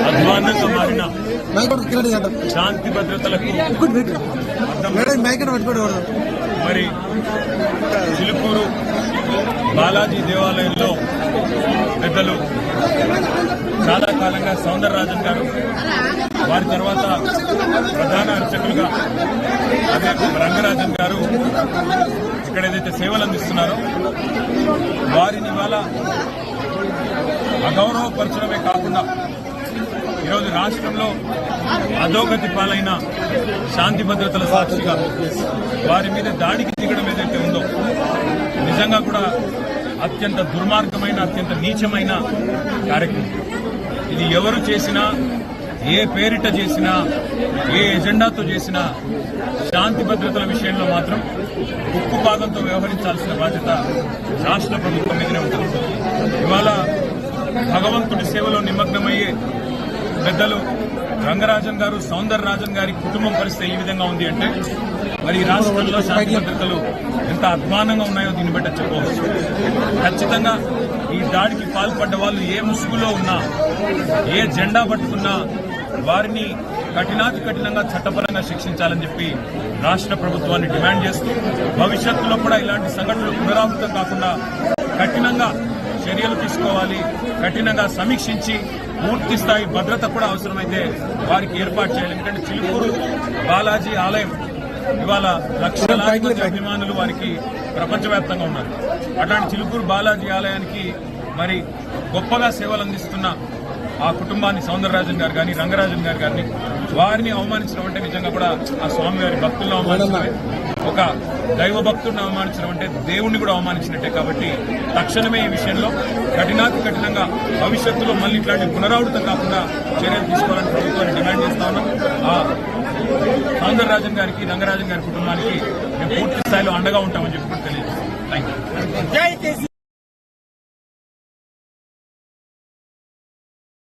అధ్వాన్నంగా మారిన శాంతి భద్రతలకు మరి చిలుకూరు బాలాజీ దేవాలయంలో పెద్దలు చాలా కాలంగా సౌందరరాజన్ గారు, వారి తర్వాత ప్రధాన అర్చకులుగా అదే రంగరాజన్ గారు ఇక్కడ ఏదైతే సేవలు అందిస్తున్నారో వారిని ఇవాళ అగౌరవపరచడమే కాకుండా ఈరోజు రాష్ట్రంలో అధోగతి పాలైన శాంతి భద్రతల సాక్షిగా వారి మీద దాడికి దిగడం ఏదైతే ఉందో నిజంగా కూడా అత్యంత దుర్మార్గమైన, అత్యంత నీచమైన కార్యక్రమం. ఇది ఎవరు చేసినా, ఏ పేరిట చేసినా, ఏ ఎజెండాతో చేసినా శాంతి భద్రతల విషయంలో మాత్రం ఉక్కుపాదంతో వ్యవహరించాల్సిన బాధ్యత రాష్ట్ర ప్రభుత్వం మీదనే ఉంటుంది. ఇవాళ భగవంతుడి సేవలో నిమగ్నమయ్యే పెద్దలు రంగరాజన్ గారు, సౌందరరాజన్ గారి కుటుంబం పరిస్థితి ఈ విధంగా ఉంది అంటే మరి ఈ రాష్ట్రంలో శాంతి భద్రతలు ఎంత అధ్వానంగా ఉన్నాయో దీన్ని బట్టి చెప్పవచ్చు. ఖచ్చితంగా ఈ దాడికి పాల్పడ్డ వాళ్ళు ఏ ముసుగులో ఉన్నా, ఏ జెండా పట్టుకున్నా వారిని కఠినాతి కఠినంగా చట్టపరంగా శిక్షించాలని చెప్పి రాష్ట్ర ప్రభుత్వాన్ని డిమాండ్ చేస్తూ భవిష్యత్తులో కూడా ఇలాంటి సంఘటనలు పునరావృతం కాకుండా కఠినంగా చర్యలు తీసుకోవాలి, కఠినంగా సమీక్షించి పూర్తి స్థాయి భద్రత కూడా అవసరమైతే వారికి ఏర్పాటు చేయాలి. ఎందుకంటే చిలుకూరు బాలాజీ ఆలయం ఇవాళ లక్షలాది మంది అభిమానులు వారికి ప్రపంచవ్యాప్తంగా ఉన్నారు. అట్లాంటి చిలుకూరు బాలాజీ ఆలయానికి మరి గొప్పగా సేవలు అందిస్తున్న ఆ కుటుంబాన్ని సౌందరరాజన్ గారు కానీ, రంగరాజన్ గారు కానీ వారిని అవమానించడం అంటే నిజంగా కూడా ఆ స్వామివారి భక్తులను అవమానించడమే, ఒక దైవ భక్తుడిని అవమానించడం అంటే దేవుణ్ణి కూడా అవమానించినట్టే. కాబట్టి తక్షణమే ఈ విషయంలో కఠినాతి కఠినంగా భవిష్యత్తులో మళ్ళీ ఇట్లాంటి పునరావృతం కాకుండా చర్యలు తీసుకోవాలని ప్రభుత్వాన్ని డిమాండ్ చేస్తా ఉన్నాం. ఆ సౌందరరాజన్ గారికి, రంగరాజన్ గారి కుటుంబానికి మేము పూర్తి స్థాయిలో అండగా ఉంటామని చెప్పి తెలియజేస్తాం. Thank you.